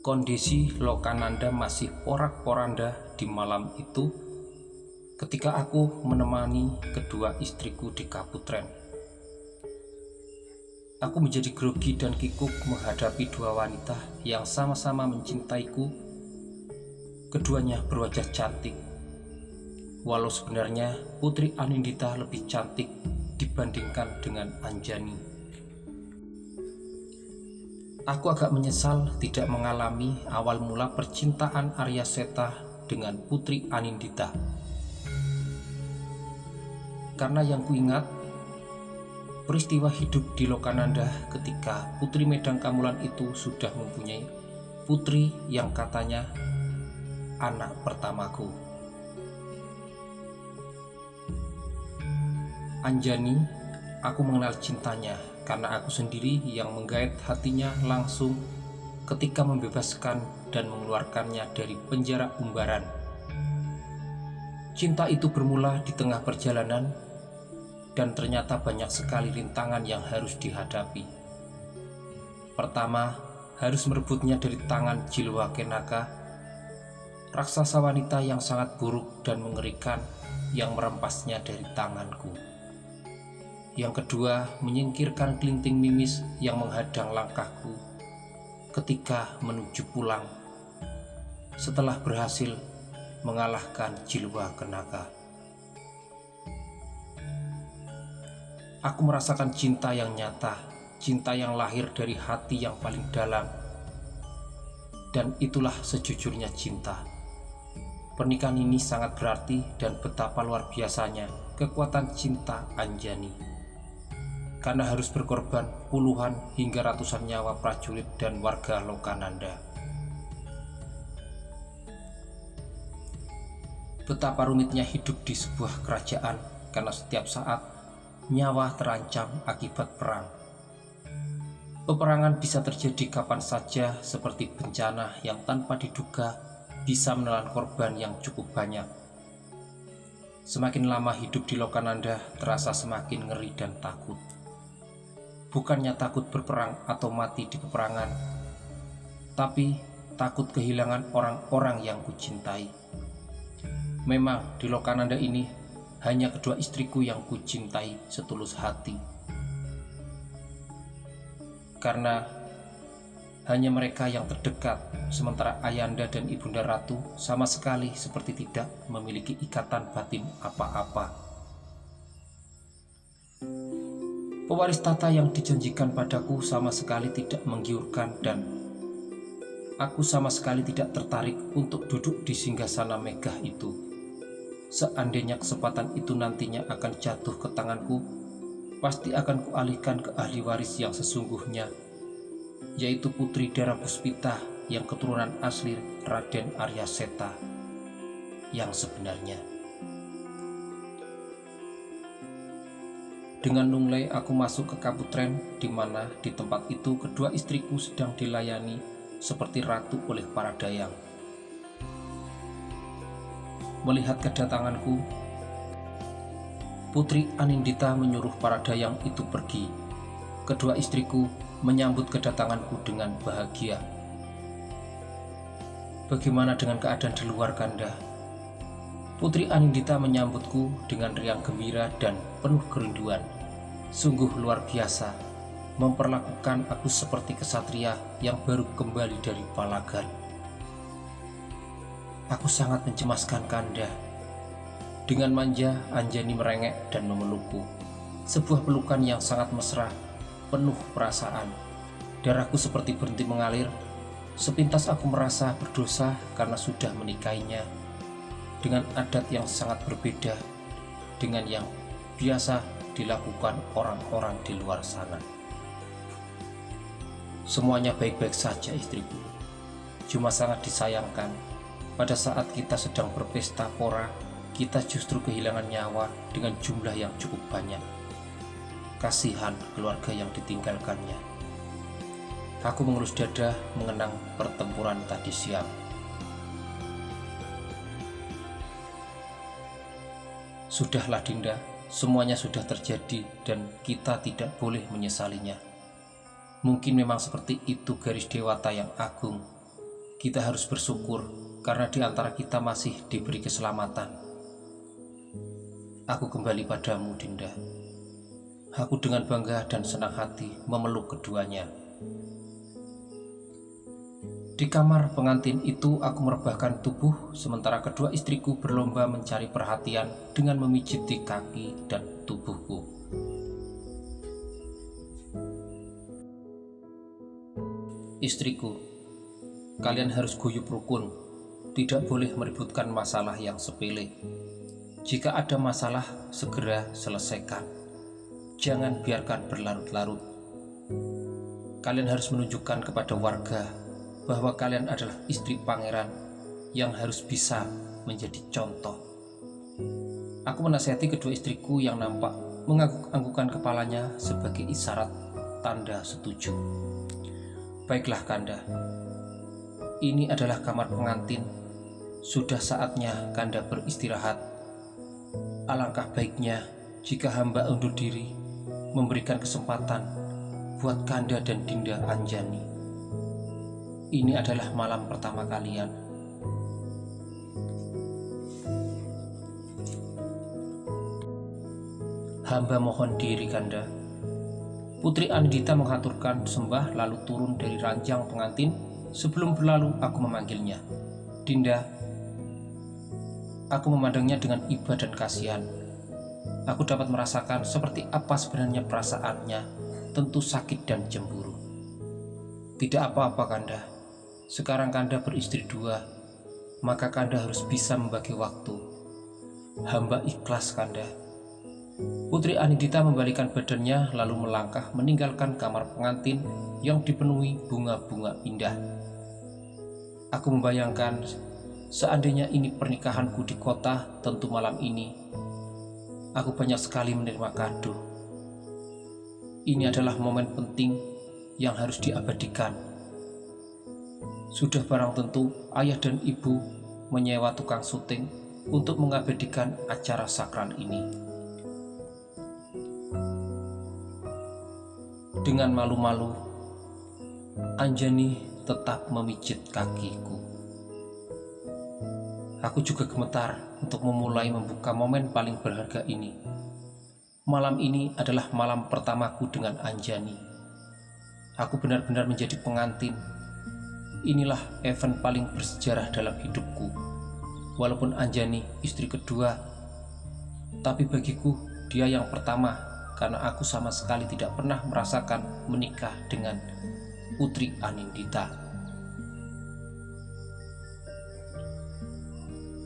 Kondisi Lokananda masih porak-poranda di malam itu ketika aku menemani kedua istriku di Kaputren. Aku menjadi grogi dan kikuk menghadapi dua wanita yang sama-sama mencintaiku. Keduanya berwajah cantik, walau sebenarnya Putri Anindita lebih cantik dibandingkan dengan Anjani. Aku agak menyesal tidak mengalami awal mula percintaan Arya Seta dengan Putri Anindita. Karena yang kuingat, peristiwa hidup di Lokananda ketika Putri Medang Kamulan itu sudah mempunyai putri yang katanya anak pertamaku. Anjani, aku mengenal cintanya karena aku sendiri yang menggait hatinya langsung ketika membebaskan dan mengeluarkannya dari penjara Umbaran. Cinta itu bermula di tengah perjalanan dan ternyata banyak sekali rintangan yang harus dihadapi. Pertama, harus merebutnya dari tangan Jilwakenaka, raksasa wanita yang sangat buruk dan mengerikan yang merempasnya dari tanganku. Yang kedua, menyingkirkan Klinting Mimis yang menghadang langkahku ketika menuju pulang setelah berhasil mengalahkan Jilwakenaka. Aku merasakan cinta yang nyata, cinta yang lahir dari hati yang paling dalam. Dan itulah sejujurnya cinta. Pernikahan ini sangat berarti dan betapa luar biasanya kekuatan cinta Anjani. Karena harus berkorban puluhan hingga ratusan nyawa prajurit dan warga Lokananda. Betapa rumitnya hidup di sebuah kerajaan karena setiap saat nyawa terancam akibat perang. Peperangan bisa terjadi kapan saja seperti bencana yang tanpa diduga bisa menelan korban yang cukup banyak. Semakin lama hidup di Lokananda terasa semakin ngeri dan takut. Bukannya takut berperang atau mati di peperangan, tapi takut kehilangan orang-orang yang kucintai. Memang di Lokananda ini hanya kedua istriku yang kucintai setulus hati. Karena hanya mereka yang terdekat, sementara Ayanda dan Ibunda Ratu sama sekali seperti tidak memiliki ikatan batin apa-apa. Pewaris tata yang dijanjikan padaku sama sekali tidak menggiurkan dan aku sama sekali tidak tertarik untuk duduk di singgasana megah itu. Seandainya kesempatan itu nantinya akan jatuh ke tanganku, pasti akan kualihkan ke ahli waris yang sesungguhnya, yaitu Putri Dara Puspita yang keturunan asli Raden Arya Seta yang sebenarnya. Dengan lunglai aku masuk ke Kaputren, di mana di tempat itu kedua istriku sedang dilayani seperti ratu oleh para dayang. Melihat kedatanganku, Putri Anindita menyuruh para dayang itu pergi. Kedua istriku menyambut kedatanganku dengan bahagia. Bagaimana dengan keadaan di luar Kanda? Putri Anindita menyambutku dengan riang gembira dan penuh kerinduan. Sungguh luar biasa, memperlakukan aku seperti kesatria yang baru kembali dari Palagan. Aku sangat mencemaskan Kanda. Dengan manja, Anjani merengek dan memelukku. Sebuah pelukan yang sangat mesra, penuh perasaan. Darahku seperti berhenti mengalir. Sepintas aku merasa berdosa karena sudah menikahinya dengan adat yang sangat berbeda dengan yang biasa dilakukan orang-orang di luar sana. Semuanya baik-baik saja istriku. Cuma sangat disayangkan, pada saat kita sedang berpesta pora, kita justru kehilangan nyawa dengan jumlah yang cukup banyak. Kasihan keluarga yang ditinggalkannya. Aku mengelus dada mengenang pertempuran tadi siang. Sudahlah Dinda, semuanya sudah terjadi dan kita tidak boleh menyesalinya. Mungkin memang seperti itu garis dewata yang agung. Kita harus bersyukur karena di antara kita masih diberi keselamatan. Aku kembali padamu, Dinda. Aku dengan bangga dan senang hati memeluk keduanya. Di kamar pengantin itu aku merebahkan tubuh sementara kedua istriku berlomba mencari perhatian dengan memijiti kaki dan tubuhku. Istriku, kalian harus guyub rukun, tidak boleh meributkan masalah yang sepele. Jika ada masalah, segera selesaikan. Jangan biarkan berlarut-larut. Kalian harus menunjukkan kepada warga bahwa kalian adalah istri pangeran yang harus bisa menjadi contoh. Aku menasihati kedua istriku yang nampak mengangguk-anggukkan kepalanya sebagai isyarat tanda setuju. Baiklah Kanda, ini adalah kamar pengantin. Sudah saatnya Kanda beristirahat. Alangkah baiknya jika hamba undur diri memberikan kesempatan buat Kanda dan Dinda Anjani. Ini adalah malam pertama kalian. Hamba mohon diri, Kanda. Putri Anindita menghaturkan sembah lalu turun dari ranjang pengantin. Sebelum berlalu aku memanggilnya. Dinda. Aku memandangnya dengan iba dan kasihan. Aku dapat merasakan seperti apa sebenarnya perasaannya, tentu sakit dan cemburu. Tidak apa-apa Kanda. Sekarang Kanda beristri dua, maka Kanda harus bisa membagi waktu. Hamba ikhlas Kanda. Putri Anindita membalikan badannya lalu melangkah meninggalkan kamar pengantin yang dipenuhi bunga-bunga indah. Aku membayangkan seandainya ini pernikahanku di kota, tentu malam ini aku banyak sekali menerima kado. Ini adalah momen penting yang harus diabadikan. Sudah barang tentu ayah dan ibu menyewa tukang syuting untuk mengabadikan acara sakral ini. Dengan malu-malu, Anjani tetap memijit kakiku. Aku juga gemetar untuk memulai membuka momen paling berharga ini. Malam ini adalah malam pertamaku dengan Anjani. Aku benar-benar menjadi pengantin. Inilah event paling bersejarah dalam hidupku. Walaupun Anjani istri kedua, tapi bagiku dia yang pertama karena aku sama sekali tidak pernah merasakan menikah dengan Putri Anindita.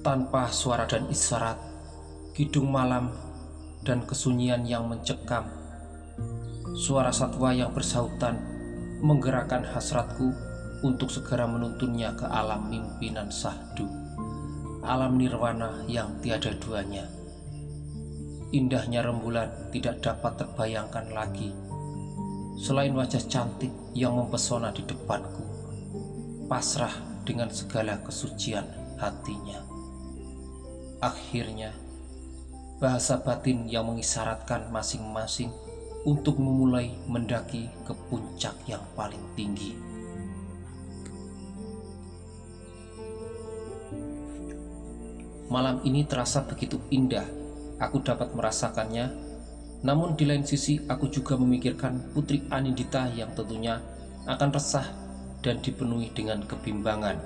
Tanpa suara dan isyarat, kidung malam dan kesunyian yang mencekam, suara satwa yang bersahutan menggerakkan hasratku untuk segera menuntunnya ke alam mimpinan sahdu, alam nirwana yang tiada duanya. Indahnya rembulan tidak dapat terbayangkan lagi, selain wajah cantik yang mempesona di depanku, pasrah dengan segala kesucian hatinya. Akhirnya, bahasa batin yang mengisyaratkan masing-masing untuk memulai mendaki ke puncak yang paling tinggi. Malam ini terasa begitu indah, aku dapat merasakannya. Namun di lain sisi aku juga memikirkan Putri Anindita yang tentunya akan resah dan dipenuhi dengan kebimbangan.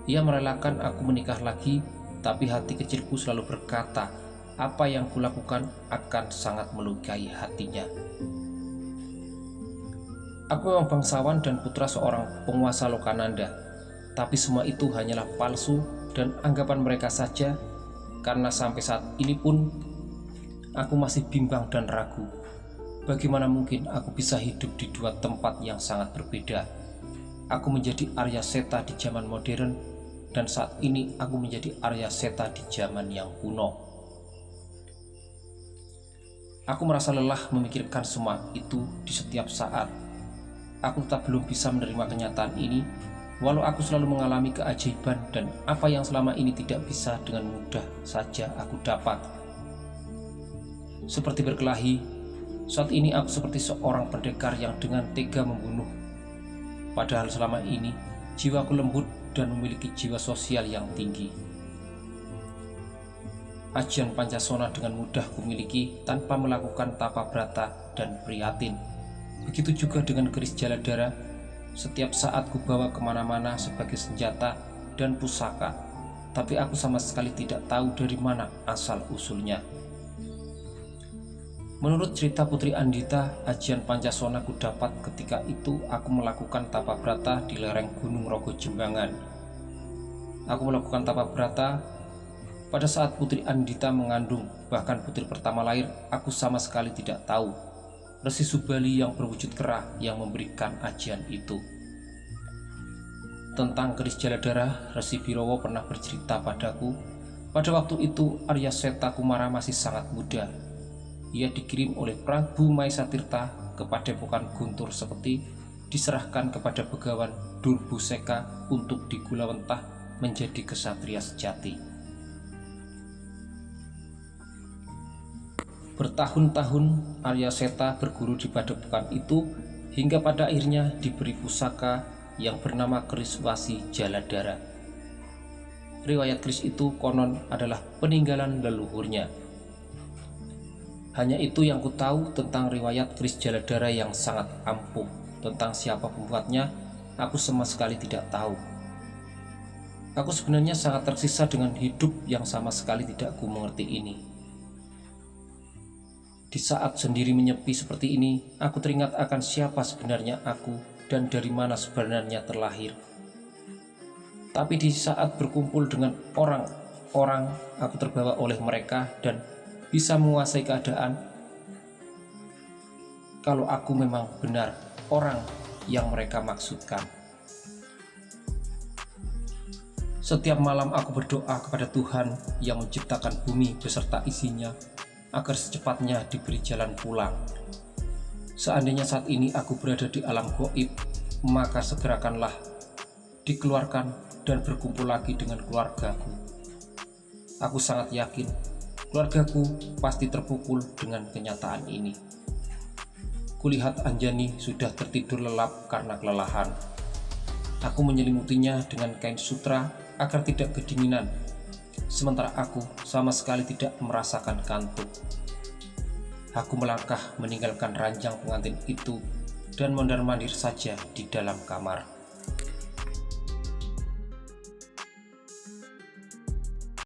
Ia merelakan aku menikah lagi, tapi hati kecilku selalu berkata, apa yang kulakukan akan sangat melukai hatinya. Aku memang bangsawan dan putra seorang penguasa Lokananda, tapi semua itu hanyalah palsu dan anggapan mereka saja, karena sampai saat ini pun aku masih bimbang dan ragu. Bagaimana mungkin aku bisa hidup di dua tempat yang sangat berbeda? Aku menjadi Arya Seta di zaman modern, dan saat ini aku menjadi Arya Seta di zaman yang kuno. Aku merasa lelah memikirkan semua itu di setiap saat. Aku tetap belum bisa menerima kenyataan ini, walau aku selalu mengalami keajaiban dan apa yang selama ini tidak bisa dengan mudah saja aku dapat. Seperti berkelahi, saat ini aku seperti seorang pendekar yang dengan tega membunuh. Padahal selama ini Jiwaku lembut dan memiliki jiwa sosial yang tinggi. Ajian Pancasona dengan mudah kumiliki tanpa melakukan tapa brata dan prihatin. Begitu juga dengan keris Jaladara, setiap saat kubawa kemana-mana sebagai senjata dan pusaka, tapi aku sama sekali tidak tahu dari mana asal-usulnya. Menurut cerita Putri Andita, ajian Pancasona ku dapat ketika itu aku melakukan tapa brata di lereng Gunung Rogo Jembangan. Aku melakukan tapa brata pada saat Putri Andita mengandung, bahkan putri pertama lahir, aku sama sekali tidak tahu Resi Subali yang berwujud kera yang memberikan ajian itu. Tentang keris Jaladara, Resi Birowo pernah bercerita padaku, pada waktu itu Arya Seta Kumara masih sangat muda. Ia dikirim oleh Prabu Maesa Tirta ke Padepokan Guntur Seketi, diserahkan kepada Begawan Durbuseka untuk digulawentah menjadi kesatria sejati. Bertahun-tahun Arya Seta berguru di Padepokan itu hingga pada akhirnya diberi pusaka yang bernama keris Wasi Jaladara. Riwayat keris itu konon adalah peninggalan leluhurnya. Hanya itu yang ku tahu tentang riwayat keris Jaladara yang sangat ampuh. Tentang siapa pembuatnya, aku sama sekali tidak tahu. Aku sebenarnya sangat tersisa dengan hidup yang sama sekali tidak ku mengerti ini. Di saat sendiri menyepi seperti ini, aku teringat akan siapa sebenarnya aku dan dari mana sebenarnya terlahir. Tapi di saat berkumpul dengan orang-orang, aku terbawa oleh mereka dan bisa menguasai keadaan. Kalau aku memang benar orang yang mereka maksudkan. Setiap malam aku berdoa kepada Tuhan yang menciptakan bumi beserta isinya agar secepatnya diberi jalan pulang. Seandainya saat ini aku berada di alam gaib, maka segerakanlah dikeluarkan dan berkumpul lagi dengan keluargaku. Aku sangat yakin keluargaku pasti terpukul dengan kenyataan ini. Kulihat Anjani sudah tertidur lelap karena kelelahan. Aku menyelimutinya dengan kain sutra agar tidak kedinginan, sementara aku sama sekali tidak merasakan kantuk. Aku melangkah meninggalkan ranjang pengantin itu dan mondar-mandir saja di dalam kamar.